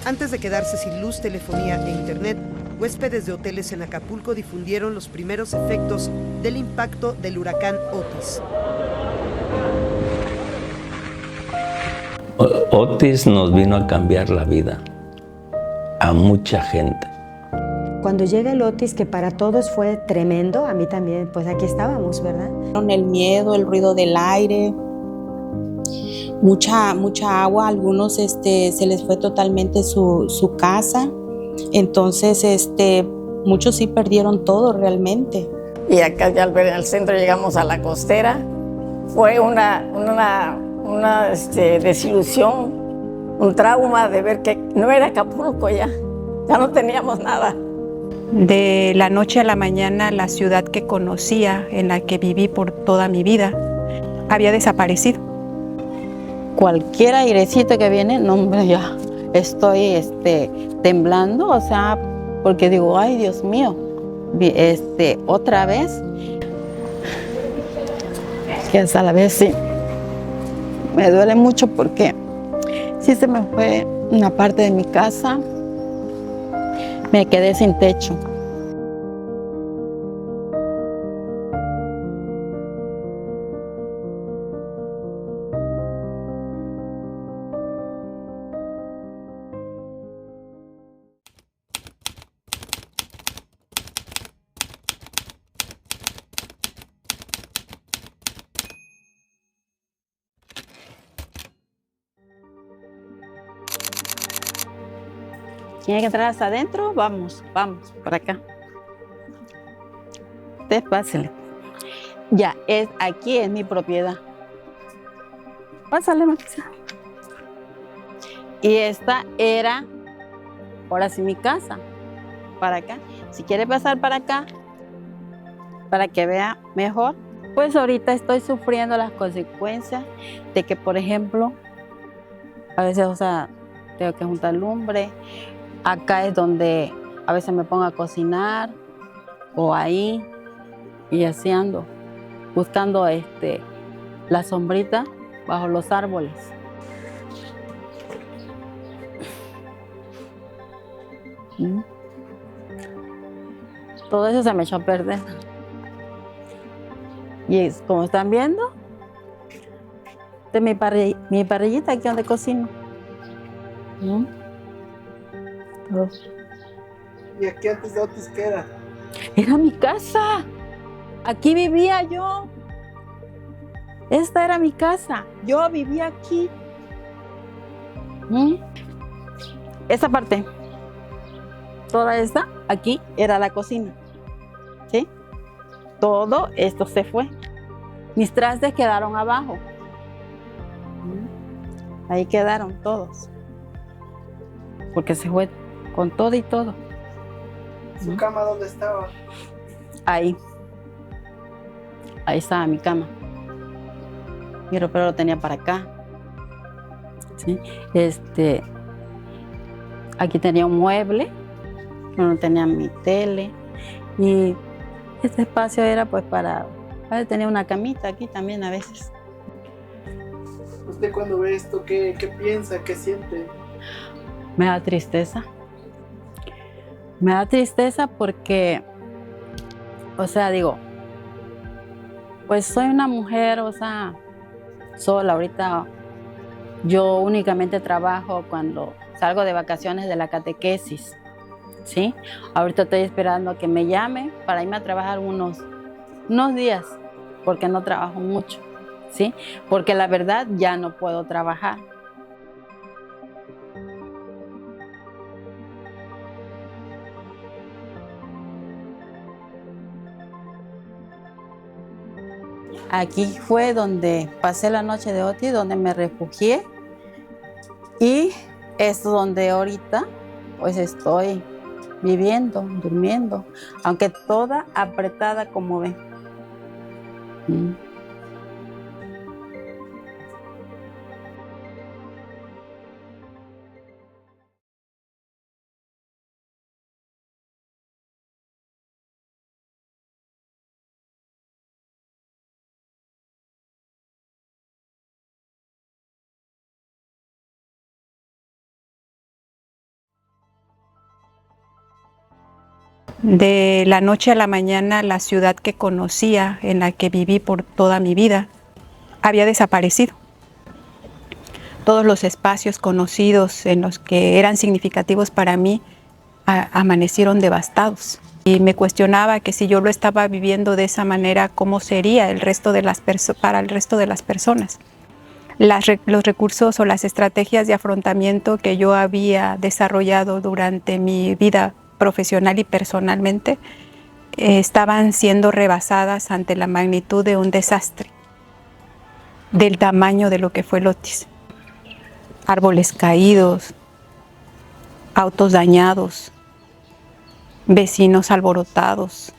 Antes de quedarse sin luz, telefonía e internet, huéspedes de hoteles en Acapulco difundieron los primeros efectos del impacto del huracán Otis. Otis nos vino a cambiar la vida a mucha gente. Cuando llega el Otis, que para todos fue tremendo, a mí también, pues aquí estábamos, ¿verdad? El miedo, el ruido del aire, mucha agua, a algunos se les fue totalmente su casa, entonces muchos sí perdieron todo realmente. Y acá ya en el centro llegamos a la costera, fue una desilusión, un trauma de ver que no era Acapulco ya no teníamos nada. De la noche a la mañana, la ciudad que conocía, en la que viví por toda mi vida, había desaparecido. Cualquier airecito que viene, no, hombre, ya estoy temblando, o sea, porque digo, ay, Dios mío, otra vez. Que hasta la vez sí, me duele mucho porque sí se me fue una parte de mi casa, me quedé sin techo. ¿Tiene que entrar hasta adentro? Vamos, por acá. Usted pásale. Ya, aquí es mi propiedad. Pásale, Marisa. Y esta era, ahora sí, mi casa. Para acá. Si quiere pasar para acá, para que vea mejor, pues ahorita estoy sufriendo las consecuencias de que, por ejemplo, a veces, o sea, tengo que juntar lumbre. Acá es donde a veces me pongo a cocinar o ahí y así ando buscando la sombrita bajo los árboles. Todo eso se me echó a perder. Y como están viendo, de mi parrillita aquí donde cocino. ¿Y aquí antes de Otis qué era? Era mi casa. Aquí vivía yo. Esta era mi casa. Yo vivía aquí. Esa parte, toda esta, aquí era la cocina. ¿Sí? Todo esto se fue. Mis trastes quedaron abajo. Ahí quedaron todos. Porque se fue con todo y todo. ¿Su cama dónde estaba? Ahí. Ahí estaba mi cama. Mi ropero lo tenía para acá. ¿Sí? Aquí tenía un mueble. No tenía mi tele. Y este espacio era pues para... Tenía una camita aquí también a veces. ¿Usted cuando ve esto qué piensa, qué siente? Me da tristeza. Me da tristeza porque, o sea, digo, pues soy una mujer, o sea, sola. Ahorita yo únicamente trabajo cuando salgo de vacaciones de la catequesis, ¿sí? Ahorita estoy esperando a que me llame para irme a trabajar unos días, porque no trabajo mucho, ¿sí? Porque la verdad ya no puedo trabajar. Aquí fue donde pasé la noche de Otis, donde me refugié, y es donde ahorita pues estoy viviendo, durmiendo, aunque toda apretada como ven. De la noche a la mañana, la ciudad que conocía, en la que viví por toda mi vida, había desaparecido. Todos los espacios conocidos en los que eran significativos para mí amanecieron devastados. Y me cuestionaba que si yo lo estaba viviendo de esa manera, ¿cómo sería para el resto de las personas? Los recursos o las estrategias de afrontamiento que yo había desarrollado durante mi vida profesional y personalmente estaban siendo rebasadas ante la magnitud de un desastre, del tamaño de lo que fue el Otis. Árboles caídos, autos dañados, vecinos alborotados.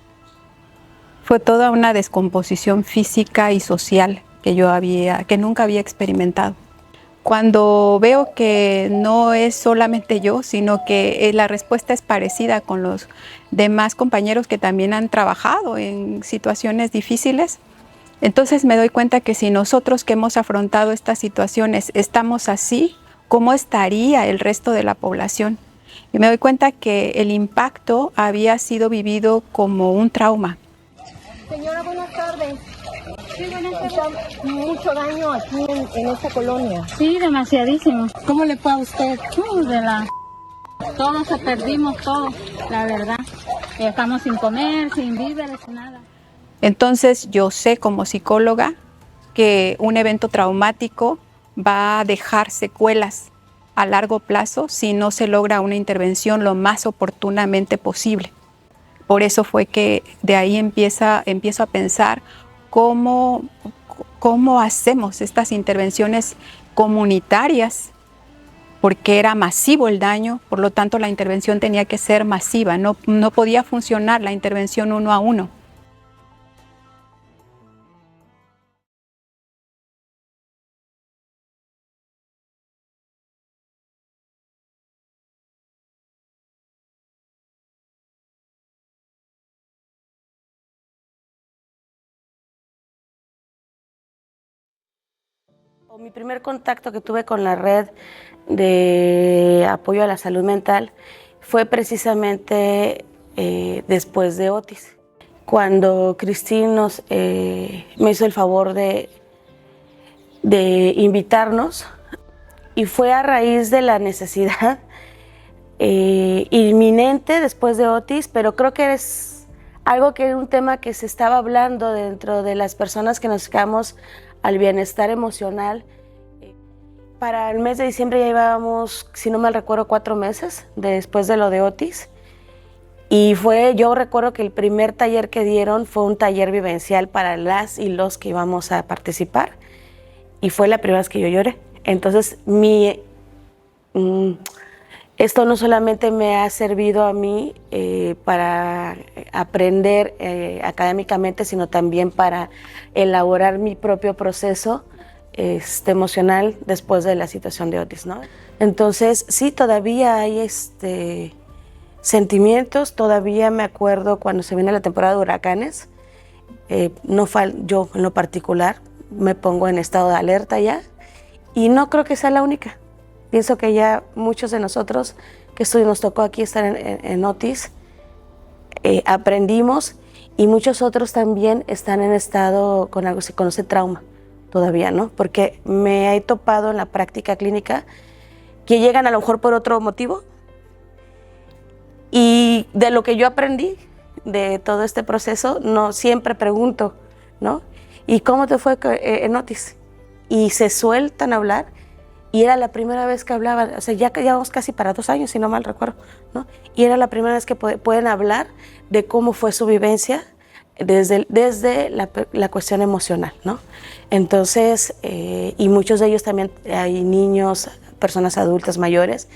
Fue toda una descomposición física y social que nunca había experimentado. Cuando veo que no es solamente yo, sino que la respuesta es parecida con los demás compañeros que también han trabajado en situaciones difíciles, entonces me doy cuenta que si nosotros que hemos afrontado estas situaciones estamos así, ¿cómo estaría el resto de la población? Y me doy cuenta que el impacto había sido vivido como un trauma. Señora, buenas tardes. Sí, buenas tardes. Está mucho daño aquí en esta colonia. Sí, demasiadísimo. ¿Cómo le fue a usted? Todos perdimos todo, la verdad. Estamos sin comer, sin víveres, nada. Entonces yo sé como psicóloga que un evento traumático va a dejar secuelas a largo plazo si no se logra una intervención lo más oportunamente posible. Por eso fue que de ahí empiezo a pensar cómo hacemos estas intervenciones comunitarias, porque era masivo el daño, por lo tanto la intervención tenía que ser masiva, no podía funcionar la intervención uno a uno. Mi primer contacto que tuve con la red de apoyo a la salud mental fue precisamente después de Otis, cuando Cristín me hizo el favor de invitarnos, y fue a raíz de la necesidad inminente después de Otis, pero creo que es algo que era un tema que se estaba hablando dentro de las personas que nos dedicamos al bienestar emocional. Para el mes de diciembre ya llevábamos, si no mal recuerdo, 4 meses después de lo de Otis. Y yo recuerdo que el primer taller que dieron fue un taller vivencial para las y los que íbamos a participar. Y fue la primera vez que yo lloré. Entonces, esto no solamente me ha servido a mí para aprender académicamente, sino también para elaborar mi propio proceso emocional después de la situación de Otis, ¿no? Entonces, sí, todavía hay sentimientos. Todavía me acuerdo cuando se viene la temporada de huracanes. Yo, en lo particular, me pongo en estado de alerta ya, y no creo que sea la única. Pienso que ya muchos de nosotros que nos tocó aquí estar en Otis, aprendimos, y muchos otros también están en estado con algo que se conoce trauma todavía, ¿no? Porque me he topado en la práctica clínica que llegan a lo mejor por otro motivo, y de lo que yo aprendí de todo este proceso, no siempre pregunto, ¿no? ¿Y cómo te fue en Otis? Y se sueltan a hablar. Y era la primera vez que hablaban, o sea, ya llevamos casi para 2 años, si no mal recuerdo, ¿no? Y era la primera vez que pueden hablar de cómo fue su vivencia desde la cuestión emocional, ¿no? Entonces, y muchos de ellos también, hay niños, personas adultas mayores,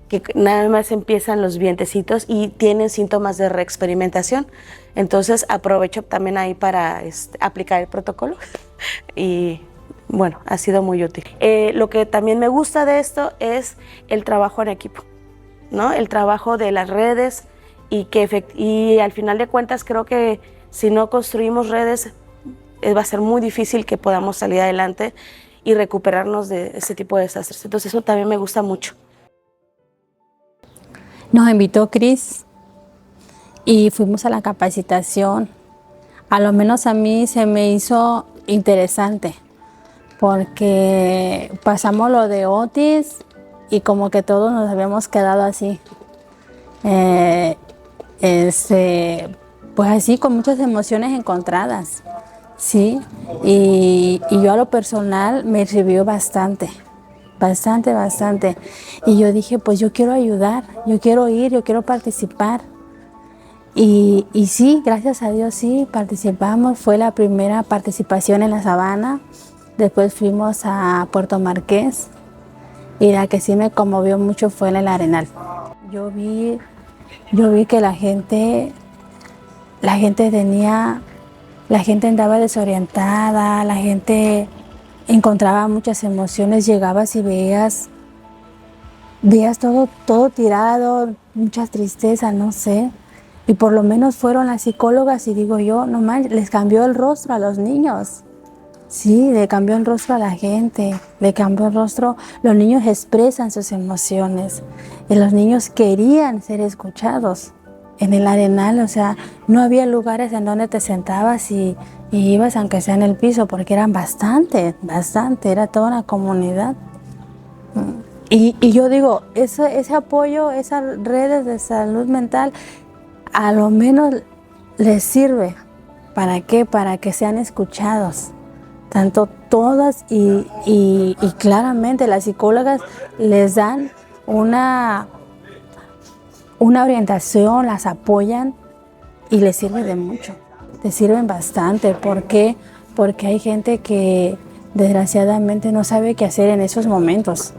que nada más empiezan los vientecitos y tienen síntomas de reexperimentación. Entonces, aprovecho también ahí para aplicar el protocolo y... bueno, ha sido muy útil. Lo que también me gusta de esto es el trabajo en equipo, ¿no? El trabajo de las redes, y al final de cuentas creo que si no construimos redes va a ser muy difícil que podamos salir adelante y recuperarnos de ese tipo de desastres. Entonces eso también me gusta mucho. Nos invitó Cris y fuimos a la capacitación. A lo menos a mí se me hizo interesante porque pasamos lo de Otis y como que todos nos habíamos quedado así. Pues así con muchas emociones encontradas, ¿sí? Y yo a lo personal me sirvió bastante. Y yo dije, pues yo quiero ayudar, yo quiero ir, yo quiero participar. Y sí, gracias a Dios sí, participamos. Fue la primera participación en La Sabana. Después fuimos a Puerto Marqués. Y la que sí me conmovió mucho fue en el Arenal. Yo vi que la gente andaba desorientada, la gente encontraba muchas emociones, llegabas y veías todo tirado, mucha tristeza, no sé. Y por lo menos fueron las psicólogas y digo yo, no manches, les cambió el rostro a los niños. Sí, le cambió el rostro a la gente, le cambió el rostro. Los niños expresan sus emociones y los niños querían ser escuchados. En el Arenal, o sea, no había lugares en donde te sentabas y ibas aunque sea en el piso, porque eran bastante, era toda una comunidad. Y yo digo, ese apoyo, esas redes de salud mental, a lo menos les sirve. ¿Para qué? Para que sean escuchados. Tanto todas y claramente las psicólogas les dan una orientación, las apoyan y les sirve de mucho, les sirven bastante. ¿Por qué? Porque hay gente que desgraciadamente no sabe qué hacer en esos momentos,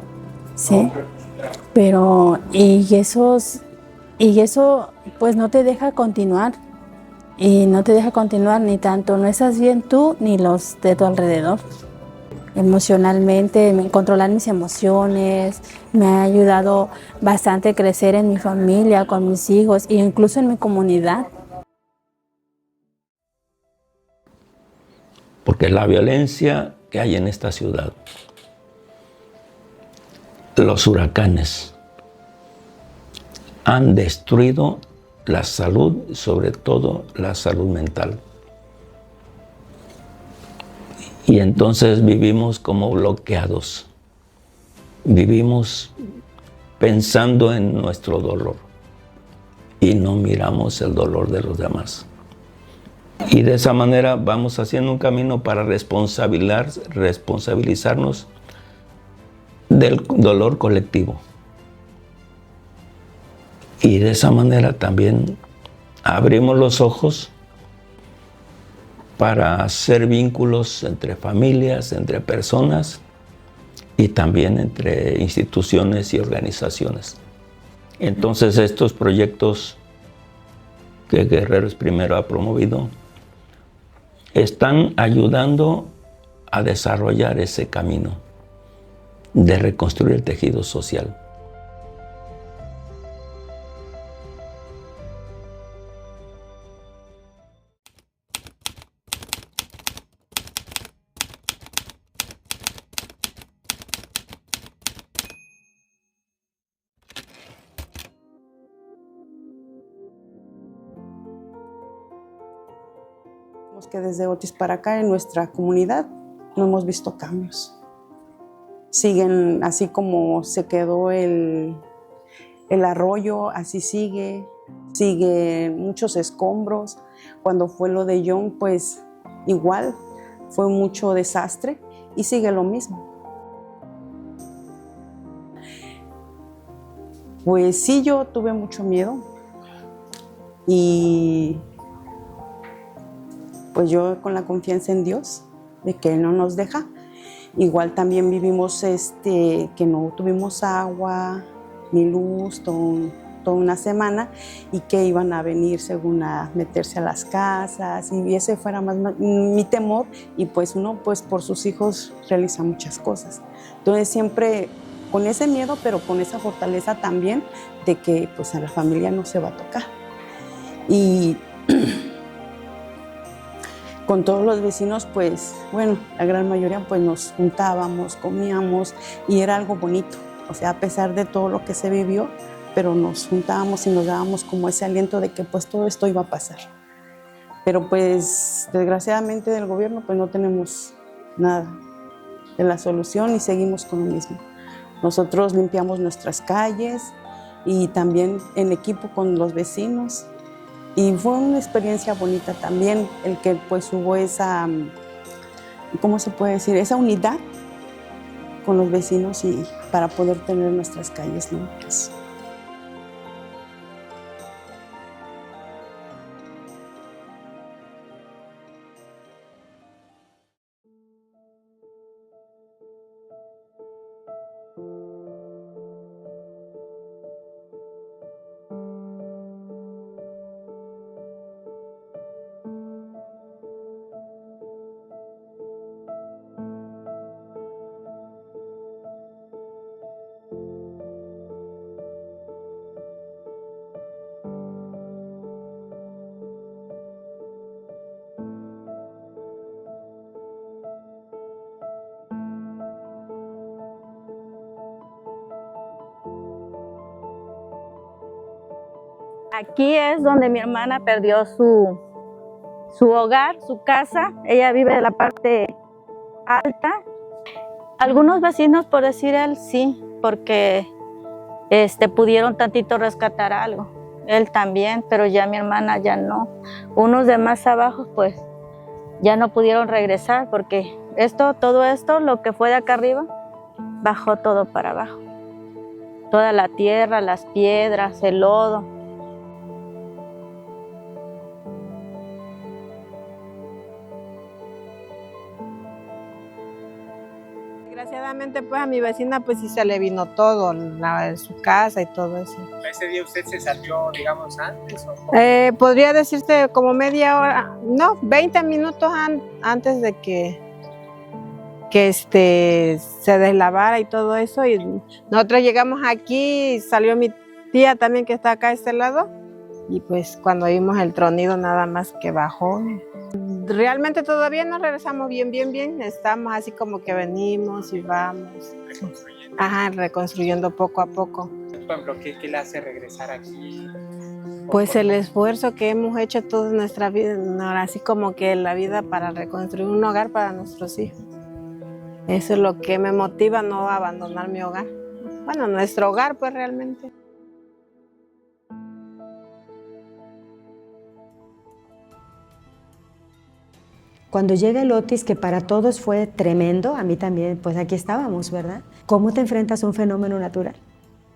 ¿sí? Pero, y eso pues no te deja continuar, y no te deja continuar ni tanto, no estás bien tú ni los de tu alrededor. Emocionalmente, controlar mis emociones, me ha ayudado bastante a crecer en mi familia, con mis hijos e incluso en mi comunidad. Porque la violencia que hay en esta ciudad, los huracanes, han destruido la salud, sobre todo la salud mental. Y entonces vivimos como bloqueados. Vivimos pensando en nuestro dolor y no miramos el dolor de los demás. Y de esa manera vamos haciendo un camino para responsabilizarnos del dolor colectivo. Y de esa manera también abrimos los ojos para hacer vínculos entre familias, entre personas y también entre instituciones y organizaciones. Entonces estos proyectos que Guerreros Primero ha promovido están ayudando a desarrollar ese camino de reconstruir el tejido social. Que desde Otis para acá en nuestra comunidad no hemos visto cambios. Siguen así como se quedó el arroyo, así sigue muchos escombros. Cuando fue lo de John, pues igual fue mucho desastre y sigue lo mismo. Pues sí, yo tuve mucho miedo y pues yo con la confianza en Dios, de que Él no nos deja. Igual también vivimos que no tuvimos agua ni luz toda una semana y que iban a venir según a meterse a las casas y ese fuera más mi temor y pues uno pues por sus hijos realiza muchas cosas. Entonces siempre con ese miedo pero con esa fortaleza también de que pues a la familia no se va a tocar. Y con todos los vecinos, pues, bueno, la gran mayoría, pues, nos juntábamos, comíamos, y era algo bonito. O sea, a pesar de todo lo que se vivió, pero nos juntábamos y nos dábamos como ese aliento de que pues todo esto iba a pasar. Pero pues desgraciadamente del gobierno pues no tenemos nada de la solución y seguimos con lo mismo. Nosotros limpiamos nuestras calles y también en equipo con los vecinos. Y fue una experiencia bonita también el que pues hubo esa, ¿cómo se puede decir? Esa unidad con los vecinos y para poder tener nuestras calles limpias. Aquí es donde mi hermana perdió su hogar, su casa. Ella vive en la parte alta. Algunos vecinos, por decir él, sí, porque pudieron tantito rescatar algo. Él también, pero ya mi hermana ya no. Unos de más abajo, pues, ya no pudieron regresar porque todo esto, lo que fue de acá arriba, bajó todo para abajo. Toda la tierra, las piedras, el lodo. Desgraciadamente pues a mi vecina pues sí se le vino todo, su casa y todo eso. ¿Ese día usted se salió, digamos, antes? Podría decirse como media hora, no, 20 minutos antes de que se deslavara y todo eso. Y nosotros llegamos aquí y salió mi tía también que está acá a este lado. Y pues cuando vimos el tronido nada más que bajó. Realmente todavía no regresamos bien. Estamos así como que venimos y vamos. Reconstruyendo. Ajá, reconstruyendo poco a poco. Por ejemplo, ¿qué le hace regresar aquí? Pues el esfuerzo que hemos hecho toda nuestra vida, ahora así como que la vida para reconstruir un hogar para nuestros hijos. Eso es lo que me motiva no a abandonar mi hogar. Bueno, nuestro hogar pues realmente. Cuando llega el Otis, que para todos fue tremendo, a mí también, pues aquí estábamos, ¿verdad? ¿Cómo te enfrentas a un fenómeno natural?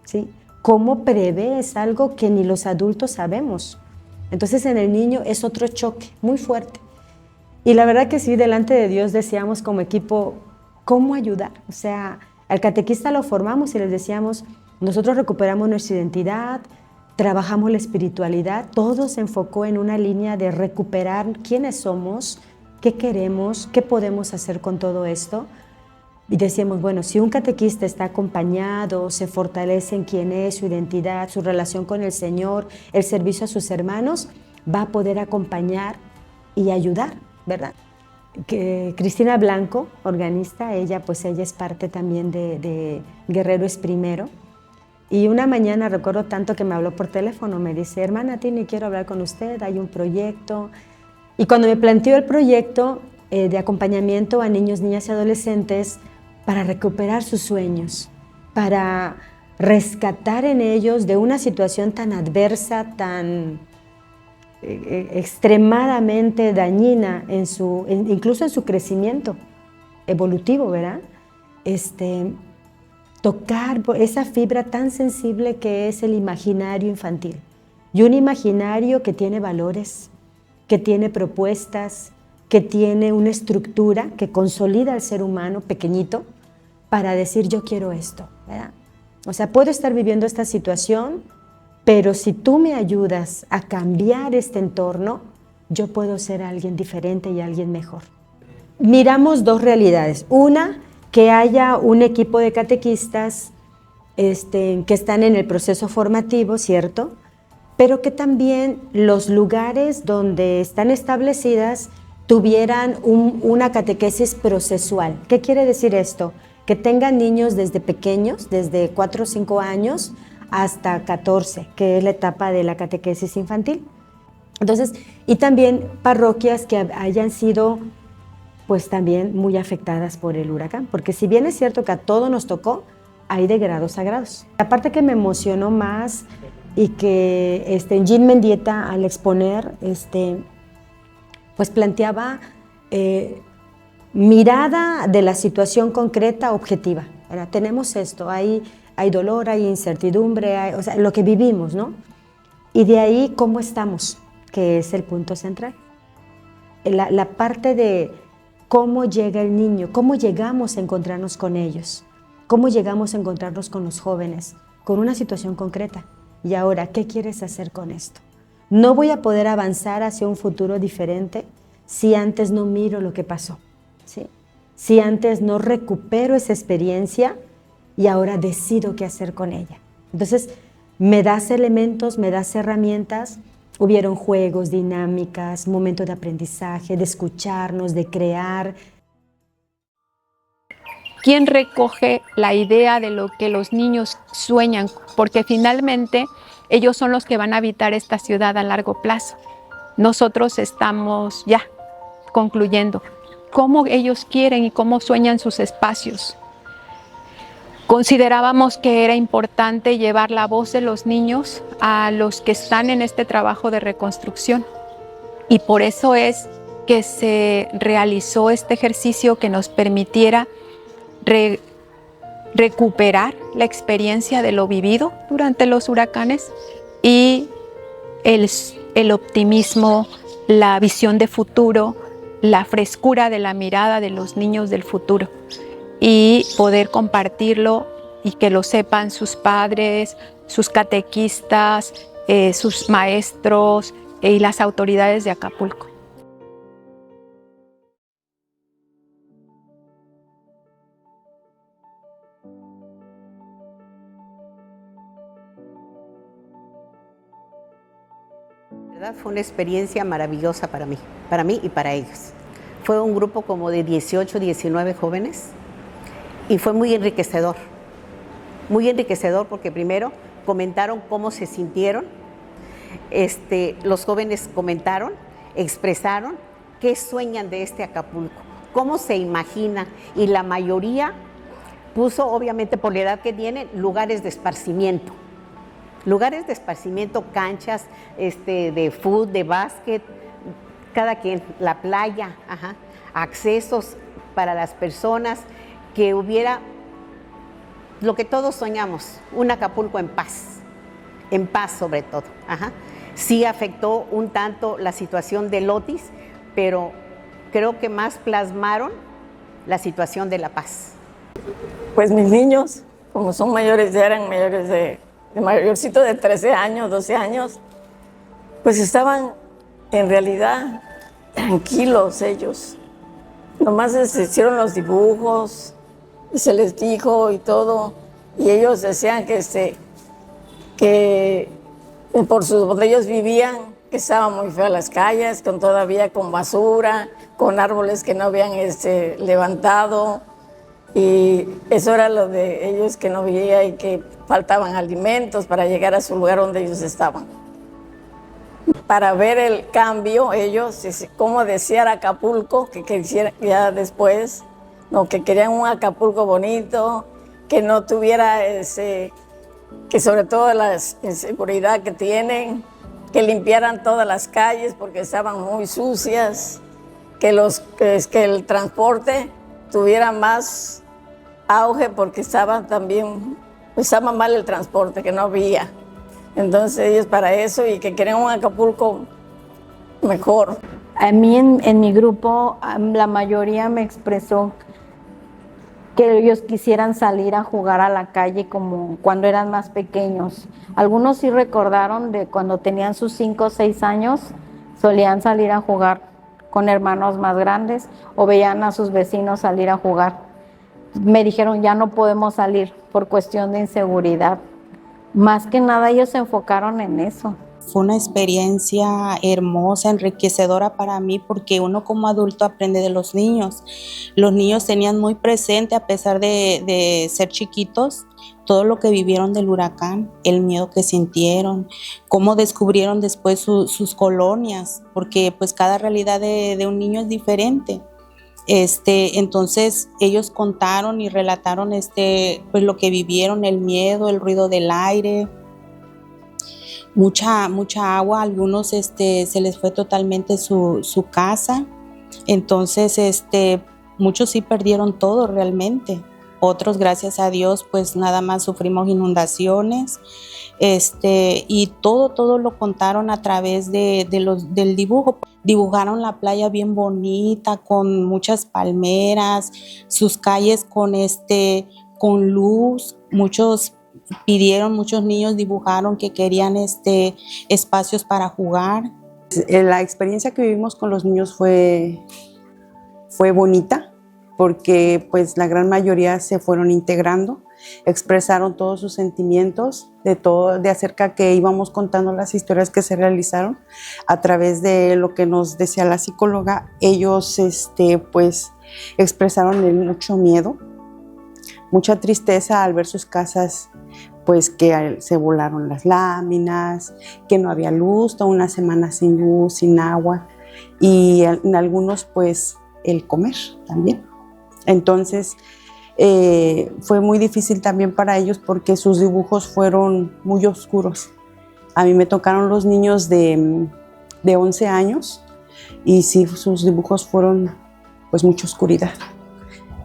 ¿Sí? ¿Cómo prevés algo que ni los adultos sabemos? Entonces en el niño es otro choque muy fuerte. Y la verdad que sí, delante de Dios decíamos como equipo, ¿cómo ayudar? O sea, al catequista lo formamos y les decíamos, nosotros recuperamos nuestra identidad, trabajamos la espiritualidad, todo se enfocó en una línea de recuperar quiénes somos, qué queremos, qué podemos hacer con todo esto. Y decíamos, bueno, si un catequista está acompañado, se fortalece en quién es, su identidad, su relación con el Señor, el servicio a sus hermanos, va a poder acompañar y ayudar, ¿verdad? Que Cristina Blanco, organista, ella es parte también de Guerrero es Primero. Y una mañana recuerdo tanto que me habló por teléfono, me dice, hermana Tini, quiero hablar con usted, hay un proyecto. Y cuando me planteó el proyecto de acompañamiento a niños, niñas y adolescentes para recuperar sus sueños, para rescatar en ellos de una situación tan adversa, tan extremadamente dañina, incluso en su crecimiento evolutivo, ¿verdad? Tocar esa fibra tan sensible que es el imaginario infantil. Y un imaginario que tiene valores, que tiene propuestas, que tiene una estructura que consolida al ser humano pequeñito para decir yo quiero esto, ¿verdad? O sea, puedo estar viviendo esta situación, pero si tú me ayudas a cambiar este entorno, yo puedo ser alguien diferente y alguien mejor. Miramos dos realidades. Una, que haya un equipo de catequistas que están en el proceso formativo, ¿cierto? Pero que también los lugares donde están establecidas tuvieran una catequesis procesual. ¿Qué quiere decir esto? Que tengan niños desde pequeños, desde 4 o 5 años, hasta 14, que es la etapa de la catequesis infantil. Entonces, y también parroquias que hayan sido pues también muy afectadas por el huracán, porque si bien es cierto que a todos nos tocó, hay de grados a grados. La parte que me emocionó más y que Jean Mendieta al exponer pues planteaba mirada de la situación concreta objetiva. ¿Verdad? Tenemos esto, hay dolor, hay incertidumbre, o sea, lo que vivimos, ¿no? Y de ahí cómo estamos, que es el punto central. La parte de cómo llega el niño, cómo llegamos a encontrarnos con ellos, cómo llegamos a encontrarnos con los jóvenes, con una situación concreta. Y ahora, ¿qué quieres hacer con esto? No voy a poder avanzar hacia un futuro diferente si antes no miro lo que pasó, ¿sí? Si antes no recupero esa experiencia y ahora decido qué hacer con ella. Entonces, me das elementos, me das herramientas. Hubieron juegos, dinámicas, momentos de aprendizaje, de escucharnos, de crear. ¿Quién recoge la idea de lo que los niños sueñan? Porque finalmente ellos son los que van a habitar esta ciudad a largo plazo. Nosotros estamos ya concluyendo cómo ellos quieren y cómo sueñan sus espacios. Considerábamos que era importante llevar la voz de los niños a los que están en este trabajo de reconstrucción. Y por eso es que se realizó este ejercicio que nos permitiera recuperar la experiencia de lo vivido durante los huracanes y el optimismo, la visión de futuro, la frescura de la mirada de los niños del futuro. Y poder compartirlo y que lo sepan sus padres, sus catequistas, sus maestros y las autoridades de Acapulco. La verdad fue una experiencia maravillosa para mí y para ellos. Fue un grupo como de 18, 19 jóvenes. Y fue muy enriquecedor porque primero comentaron cómo se sintieron, los jóvenes comentaron, expresaron qué sueñan de este Acapulco, cómo se imagina, y la mayoría puso, obviamente por la edad que tienen, lugares de esparcimiento, canchas de fútbol, de básquet, cada quien, la playa, accesos para las personas, que hubiera lo que todos soñamos, un Acapulco en paz sobre todo. Sí afectó un tanto la situación del Otis, pero creo que más plasmaron la situación de la paz. Pues mis niños, como son mayores, ya eran mayores de mayorcito de 13 años, 12 años, pues estaban en realidad tranquilos ellos. Nomás se hicieron los dibujos, y se les dijo y todo, y ellos decían que por donde ellos vivían, que estaban muy feas las calles, todavía con basura, con árboles que no habían levantado, y eso era lo de ellos que no veía, y que faltaban alimentos para llegar a su lugar donde ellos estaban. Para ver el cambio, ellos, como decía Acapulco, que quisieran ya después, no, que querían un Acapulco bonito, que no tuviera que sobre todo la inseguridad que tienen, que limpiaran todas las calles porque estaban muy sucias, que el transporte tuviera más auge porque estaba mal el transporte, que no había. Entonces ellos para eso, y que querían un Acapulco mejor. A mí en mi grupo la mayoría me expresó que ellos quisieran salir a jugar a la calle como cuando eran más pequeños. Algunos sí recordaron de cuando tenían sus 5 o 6 años, solían salir a jugar con hermanos más grandes o veían a sus vecinos salir a jugar. Me dijeron, ya no podemos salir por cuestión de inseguridad. Más que nada ellos se enfocaron en eso. Fue una experiencia hermosa, enriquecedora para mí, porque uno como adulto aprende de los niños. Los niños tenían muy presente, a pesar de ser chiquitos, todo lo que vivieron del huracán, el miedo que sintieron, cómo descubrieron después sus colonias, porque pues cada realidad de un niño es diferente. Entonces ellos contaron y relataron pues lo que vivieron, el miedo, el ruido del aire, mucha agua. A algunos se les fue totalmente su casa. Entonces muchos sí perdieron todo realmente. Otros, gracias a Dios, pues nada más sufrimos inundaciones, y todo lo contaron a través del dibujo. Dibujaron la playa bien bonita, con muchas palmeras, sus calles con luz. Muchos niños dibujaron que querían espacios para jugar. La experiencia que vivimos con los niños fue bonita, porque pues la gran mayoría se fueron integrando, expresaron todos sus sentimientos de acerca que íbamos contando las historias que se realizaron a través de lo que nos decía la psicóloga. Ellos pues expresaron mucho miedo, mucha tristeza al ver sus casas, pues que se volaron las láminas, que no había luz, toda una semana sin luz, sin agua, y en algunos pues el comer también. Entonces fue muy difícil también para ellos, porque sus dibujos fueron muy oscuros. A mí me tocaron los niños de 11 años y sí, sus dibujos fueron pues mucha oscuridad.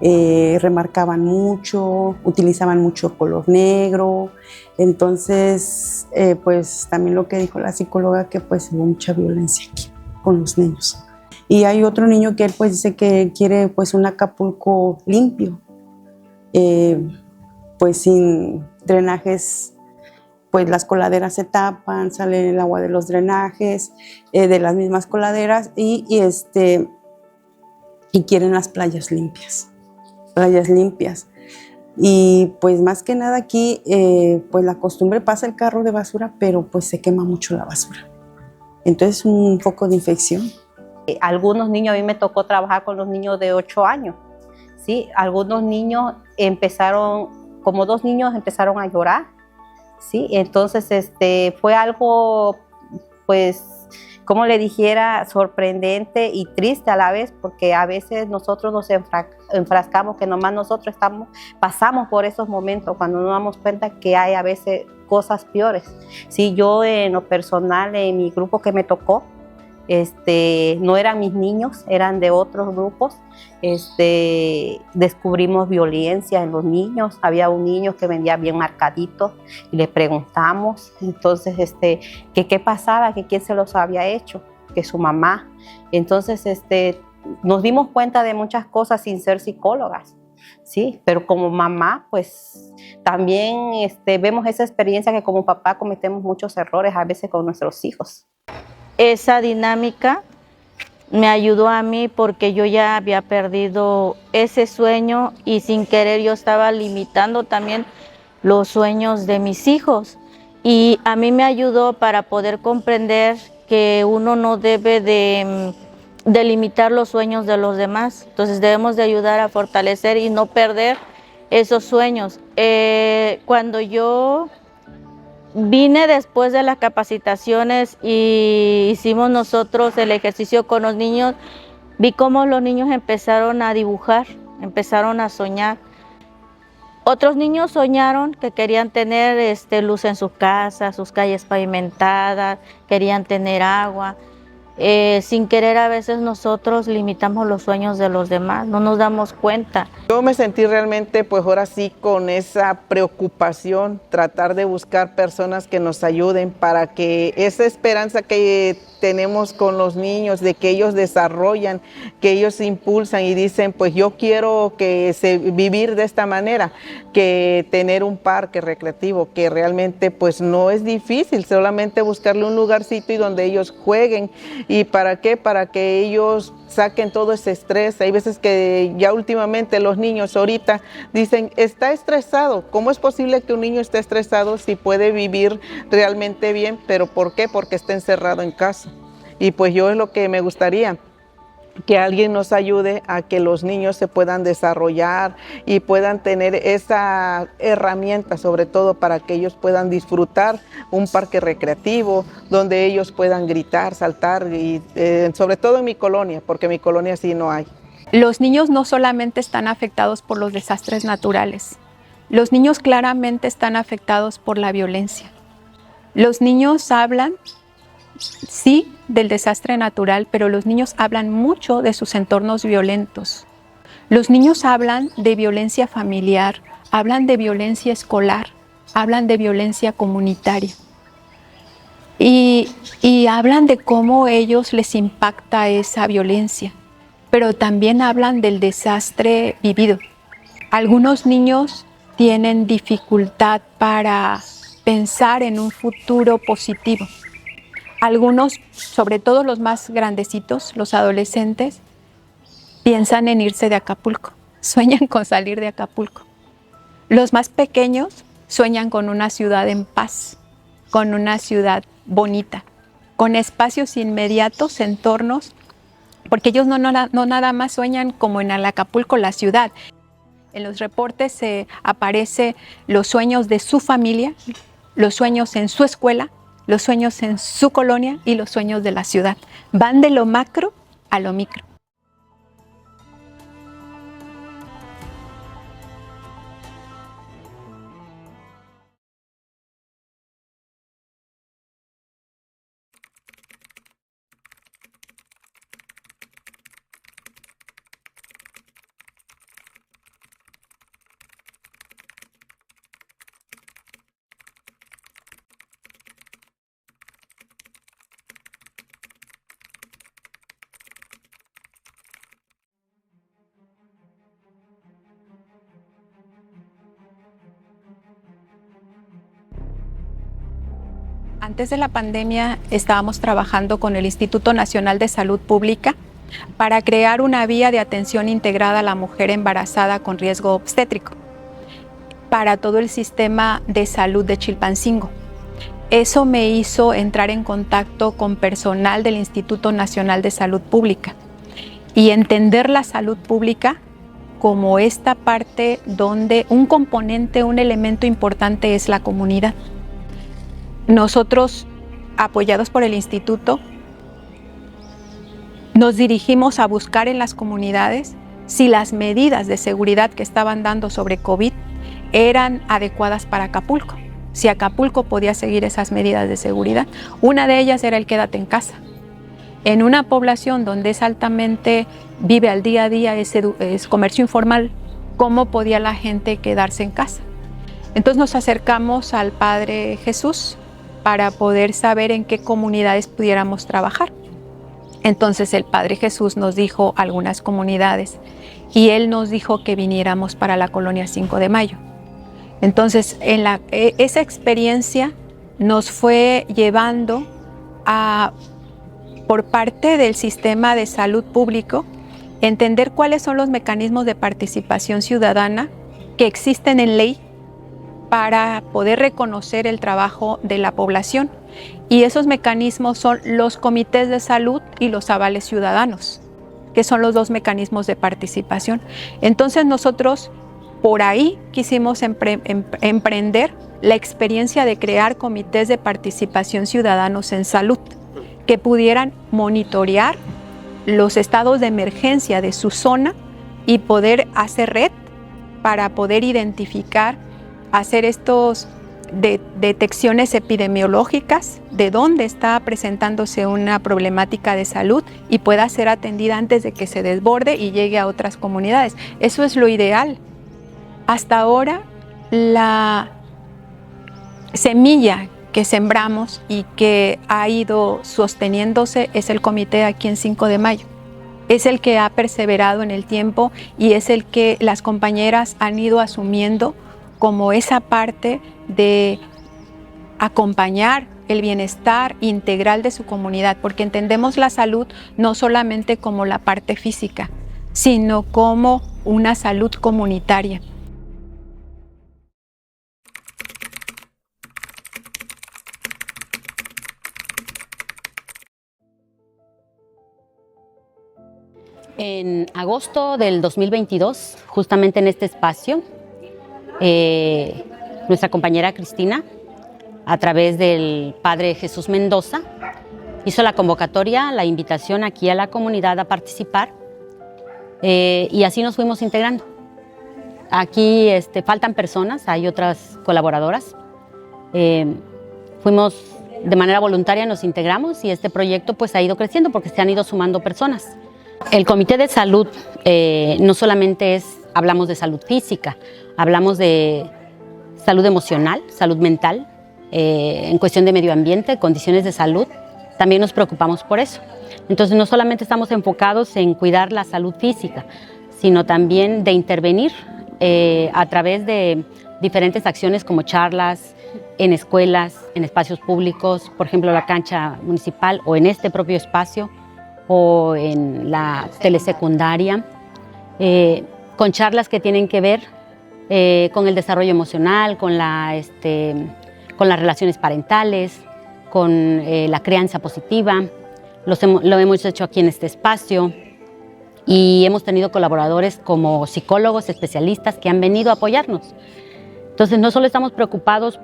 Remarcaban mucho, utilizaban mucho color negro. Entonces pues también lo que dijo la psicóloga, que pues hubo mucha violencia aquí con los niños. Y hay otro niño que él pues dice que quiere pues un Acapulco limpio, pues sin drenajes, pues las coladeras se tapan, sale el agua de los drenajes, de las mismas coladeras, y quieren las playas limpias. Y pues más que nada aquí, pues la costumbre, pasa el carro de basura, pero pues se quema mucho la basura. Entonces un foco de infección. Algunos niños, a mí me tocó trabajar con los niños de 8 años, ¿sí? Algunos niños como 2 niños empezaron a llorar, ¿sí? Entonces fue algo, pues, como le dijera, sorprendente y triste a la vez, porque a veces nosotros nos enfrascamos, que nomás nosotros pasamos por esos momentos cuando nos damos cuenta que hay a veces cosas peores. Sí, yo en lo personal, en mi grupo que me tocó, no eran mis niños, eran de otros grupos. Descubrimos violencia en los niños. Había un niño que venía bien marcadito y le preguntamos entonces que qué pasaba, que quién se los había hecho, que su mamá. Entonces nos dimos cuenta de muchas cosas sin ser psicólogas, sí, pero como mamá pues también vemos esa experiencia, que como papá cometemos muchos errores a veces con nuestros hijos. Esa dinámica me ayudó a mí, porque yo ya había perdido ese sueño y sin querer yo estaba limitando también los sueños de mis hijos. Y a mí me ayudó para poder comprender que uno no debe de limitar los sueños de los demás. Entonces debemos de ayudar a fortalecer y no perder esos sueños. Cuando yo vine después de las capacitaciones y hicimos nosotros el ejercicio con los niños, vi cómo los niños empezaron a dibujar, empezaron a soñar. Otros niños soñaron que querían tener luz en su casa, sus calles pavimentadas, querían tener agua. Sin querer a veces nosotros limitamos los sueños de los demás, no nos damos cuenta. Yo me sentí realmente pues ahora sí con esa preocupación, tratar de buscar personas que nos ayuden para que esa esperanza que tenemos con los niños, de que ellos desarrollan, que ellos se impulsan y dicen pues yo quiero vivir de esta manera, que tener un parque recreativo, que realmente pues no es difícil, solamente buscarle un lugarcito y donde ellos jueguen ¿Y para qué? Para que ellos saquen todo ese estrés. Hay veces que ya últimamente los niños ahorita dicen, está estresado. ¿Cómo es posible que un niño esté estresado si puede vivir realmente bien? ¿Pero por qué? Porque está encerrado en casa. Y pues yo es lo que me gustaría, que alguien nos ayude a que los niños se puedan desarrollar y puedan tener esa herramienta, sobre todo para que ellos puedan disfrutar un parque recreativo donde ellos puedan gritar, saltar, y sobre todo en mi colonia, porque en mi colonia sí no hay. Los niños no solamente están afectados por los desastres naturales, los niños claramente están afectados por la violencia. Los niños hablan, sí, del desastre natural, pero los niños hablan mucho de sus entornos violentos. Los niños hablan de violencia familiar, hablan de violencia escolar, hablan de violencia comunitaria. Y hablan de cómo ellos les impacta esa violencia, pero también hablan del desastre vivido. Algunos niños tienen dificultad para pensar en un futuro positivo. Algunos, sobre todo los más grandecitos, los adolescentes, piensan en irse de Acapulco, sueñan con salir de Acapulco. Los más pequeños sueñan con una ciudad en paz, con una ciudad bonita, con espacios inmediatos, entornos, porque ellos no nada más sueñan como en el Acapulco, la ciudad. En los reportes se aparecen los sueños de su familia, los sueños en su escuela, los sueños en su colonia y los sueños de la ciudad. Van de lo macro a lo micro. Antes de la pandemia estábamos trabajando con el Instituto Nacional de Salud Pública para crear una vía de atención integrada a la mujer embarazada con riesgo obstétrico para todo el sistema de salud de Chilpancingo. Eso me hizo entrar en contacto con personal del Instituto Nacional de Salud Pública y entender la salud pública como esta parte donde un componente, un elemento importante es la comunidad. Nosotros, apoyados por el instituto, nos dirigimos a buscar en las comunidades si las medidas de seguridad que estaban dando sobre COVID eran adecuadas para Acapulco, si Acapulco podía seguir esas medidas de seguridad. Una de ellas era el quédate en casa. En una población donde es altamente, vive al día a día, es comercio informal, ¿cómo podía la gente quedarse en casa? Entonces nos acercamos al Padre Jesús para poder saber en qué comunidades pudiéramos trabajar. Entonces el Padre Jesús nos dijo algunas comunidades y Él nos dijo que viniéramos para la colonia 5 de Mayo. Entonces esa experiencia nos fue llevando a, por parte del sistema de salud público, entender cuáles son los mecanismos de participación ciudadana que existen en ley para poder reconocer el trabajo de la población. Y esos mecanismos son los comités de salud y los avales ciudadanos, que son los dos mecanismos de participación. Entonces nosotros por ahí quisimos emprender la experiencia de crear comités de participación ciudadanos en salud, que pudieran monitorear los estados de emergencia de su zona y poder hacer red para poder identificar, hacer estos detecciones epidemiológicas de dónde está presentándose una problemática de salud y pueda ser atendida antes de que se desborde y llegue a otras comunidades. Eso es lo ideal. Hasta ahora, la semilla que sembramos y que ha ido sosteniéndose es el comité aquí en 5 de Mayo. Es el que ha perseverado en el tiempo y es el que las compañeras han ido asumiendo como esa parte de acompañar el bienestar integral de su comunidad, porque entendemos la salud no solamente como la parte física, sino como una salud comunitaria. En agosto del 2022, justamente en este espacio, nuestra compañera Cristina, a través del padre Jesús Mendoza, hizo la convocatoria, la invitación aquí a la comunidad a participar, y así nos fuimos integrando. Aquí faltan personas, hay otras colaboradoras. Fuimos de manera voluntaria, nos integramos y este proyecto pues ha ido creciendo porque se han ido sumando personas. El Comité de Salud no solamente hablamos de salud física, hablamos de salud emocional, salud mental, en cuestión de medio ambiente, condiciones de salud, también nos preocupamos por eso. Entonces no solamente estamos enfocados en cuidar la salud física, sino también de intervenir a través de diferentes acciones como charlas, en escuelas, en espacios públicos, por ejemplo la cancha municipal o en este propio espacio, o en la telesecundaria, con charlas que tienen que ver con el desarrollo emocional, con las relaciones parentales, con la crianza positiva. Lo hemos hecho aquí en este espacio y hemos tenido colaboradores como psicólogos especialistas que han venido a apoyarnos. Entonces no solo estamos preocupados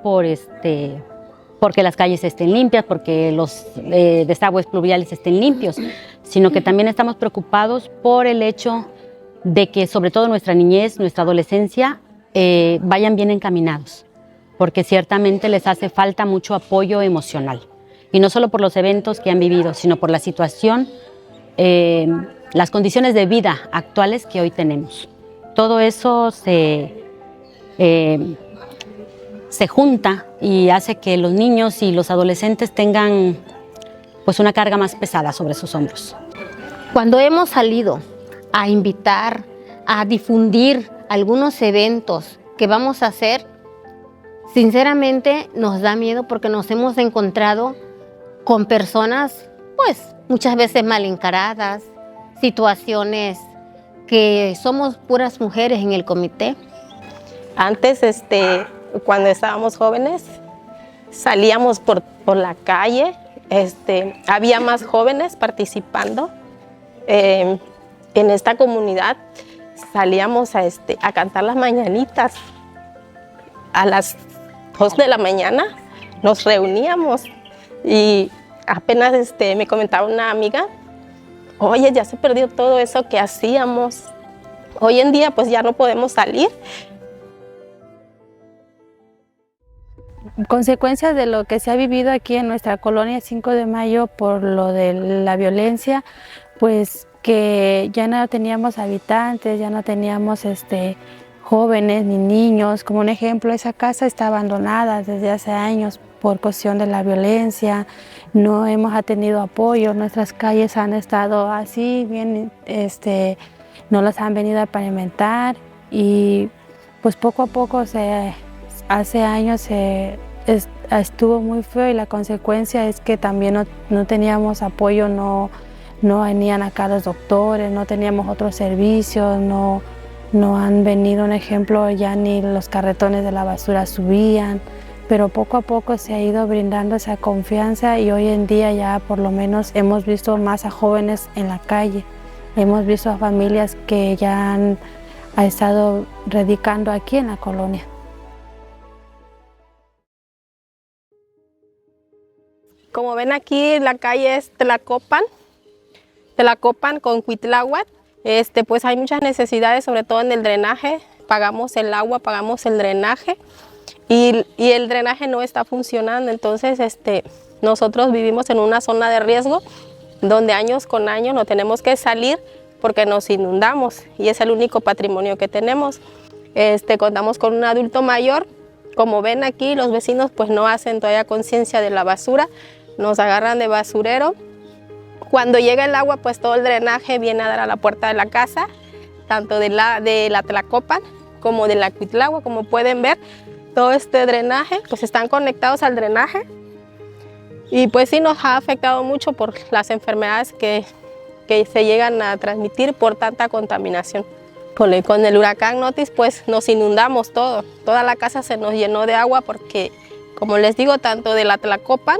porque las calles estén limpias, porque los desagües pluviales estén limpios, sino que también estamos preocupados por el hecho de que sobre todo nuestra niñez, nuestra adolescencia vayan bien encaminados, porque ciertamente les hace falta mucho apoyo emocional, y no solo por los eventos que han vivido, sino por la situación, las condiciones de vida actuales que hoy tenemos. Todo eso se junta y hace que los niños y los adolescentes tengan pues una carga más pesada sobre sus hombros. Cuando hemos salido a invitar, a difundir algunos eventos que vamos a hacer, sinceramente nos da miedo porque nos hemos encontrado con personas pues muchas veces mal encaradas, situaciones que somos puras mujeres en el comité. Antes, cuando estábamos jóvenes, salíamos por la calle, había más jóvenes participando en esta comunidad. Salíamos a cantar las mañanitas. A las 2 de la mañana nos reuníamos y apenas me comentaba una amiga, oye, ya se perdió todo eso que hacíamos. Hoy en día pues ya no podemos salir. Consecuencias de lo que se ha vivido aquí en nuestra colonia 5 de Mayo por lo de la violencia, pues que ya no teníamos habitantes, ya no teníamos jóvenes ni niños. Como un ejemplo, esa casa está abandonada desde hace años por cuestión de la violencia, no hemos tenido apoyo, nuestras calles han estado así, bien, no las han venido a pavimentar y pues poco a poco hace años estuvo muy feo y la consecuencia es que también no teníamos apoyo, no venían acá los doctores, no teníamos otros servicios, no han venido, un ejemplo, ya ni los carretones de la basura subían, pero poco a poco se ha ido brindando esa confianza y hoy en día ya por lo menos hemos visto más a jóvenes en la calle, hemos visto a familias que ya han estado radicando aquí en la colonia. Como ven aquí, la calle es Tlacopan con Cuitláhuac. Pues hay muchas necesidades, sobre todo en el drenaje. Pagamos el agua, pagamos el drenaje y el drenaje no está funcionando. Entonces, nosotros vivimos en una zona de riesgo donde años con años no tenemos que salir porque nos inundamos y es el único patrimonio que tenemos. Contamos con un adulto mayor. Como ven aquí, los vecinos pues no hacen todavía conciencia de la basura, nos agarran de basurero. Cuando llega el agua, pues todo el drenaje viene a dar a la puerta de la casa, tanto de la Tlacopan como de la Cuitláhuac. Como pueden ver, todo este drenaje, pues están conectados al drenaje Y pues sí nos ha afectado mucho por las enfermedades que se llegan a transmitir por tanta contaminación. Con el huracán Otis pues nos inundamos todo, toda la casa se nos llenó de agua porque, como les digo, tanto de la Tlacopan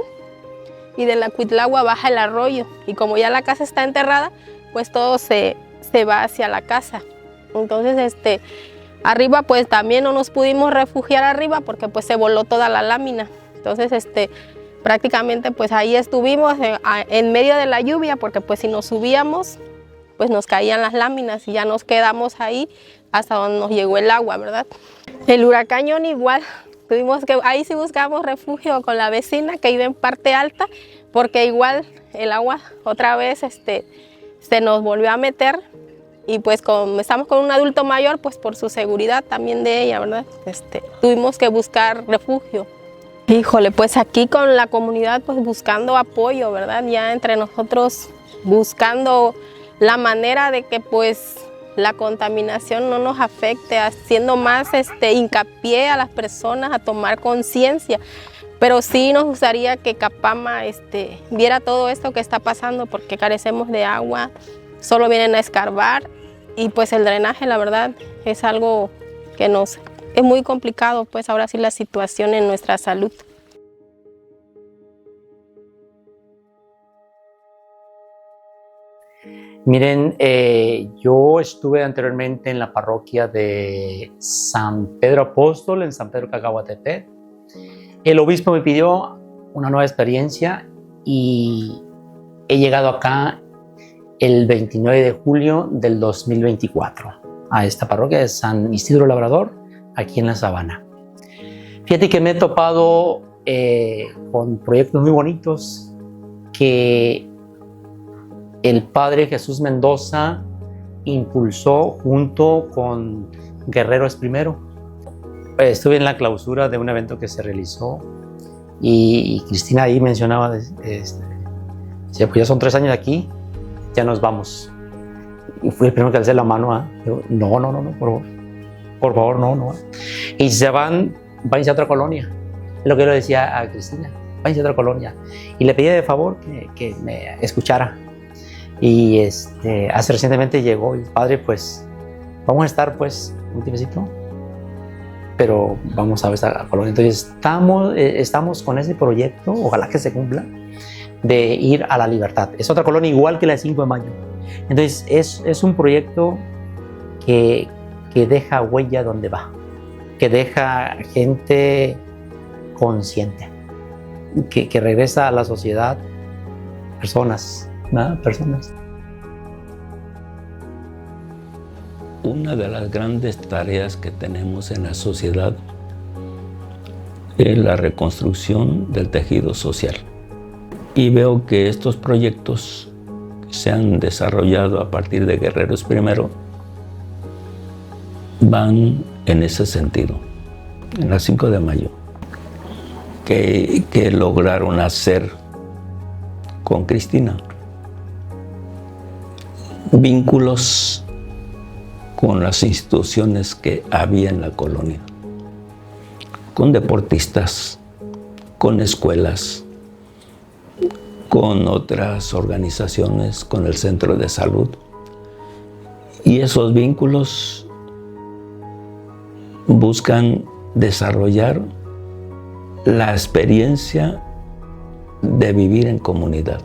y de la Cuitlagua baja el arroyo, y como ya la casa está enterrada, pues todo se va hacia la casa. Entonces arriba pues también no nos pudimos refugiar arriba porque pues se voló toda la lámina. Entonces prácticamente pues ahí estuvimos en medio de la lluvia, porque pues si nos subíamos pues nos caían las láminas y ya nos quedamos ahí hasta donde nos llegó el agua, ¿verdad? El huracán Johnny igual, ahí sí buscamos refugio con la vecina que vive en parte alta, porque igual el agua otra vez se nos volvió a meter, y pues como estamos con un adulto mayor, pues por su seguridad también de ella, ¿verdad? Tuvimos que buscar refugio. Híjole, pues aquí con la comunidad pues buscando apoyo, ¿verdad? Ya entre nosotros buscando la manera de que pues la contaminación no nos afecte, haciendo más hincapié a las personas a tomar conciencia. Pero sí nos gustaría que Capama viera todo esto que está pasando, porque carecemos de agua, solo vienen a escarbar, y pues el drenaje, la verdad, es algo que es muy complicado, pues ahora sí la situación en nuestra salud. Miren, yo estuve anteriormente en la parroquia de San Pedro Apóstol, en San Pedro Cacahuatepec. El obispo me pidió una nueva experiencia y he llegado acá el 29 de julio del 2024 a esta parroquia de San Isidro Labrador, aquí en La Sabana. Fíjate que me he topado con proyectos muy bonitos que el padre Jesús Mendoza impulsó junto con Guerreros Primero. Estuve en la clausura de un evento que se realizó y Cristina ahí mencionaba, pues ya son 3 años aquí, ya nos vamos. Y fui el primero que alcé la mano. Digo, no, por favor, no. Y si se van, váyanse a otra colonia. Es lo que yo le decía a Cristina, váyanse a otra colonia. Y le pedí de favor que me escuchara. Y hace recientemente llegó el padre, pues vamos a estar pues un tiempecito, pero vamos a ver esta colonia. Entonces estamos con ese proyecto, ojalá que se cumpla, de ir a la Libertad. Es otra colonia igual que la de 5 de mayo. Entonces es un proyecto que deja huella donde va, que deja gente consciente, que regresa a la sociedad, personas. Una de las grandes tareas que tenemos en la sociedad es la reconstrucción del tejido social. Y veo que estos proyectos se han desarrollado a partir de Guerreros Primero van en ese sentido. En la 5 de mayo, que lograron hacer con Cristina vínculos con las instituciones que había en la colonia, con deportistas, con escuelas, con otras organizaciones, con el centro de salud. Y esos vínculos buscan desarrollar la experiencia de vivir en comunidad.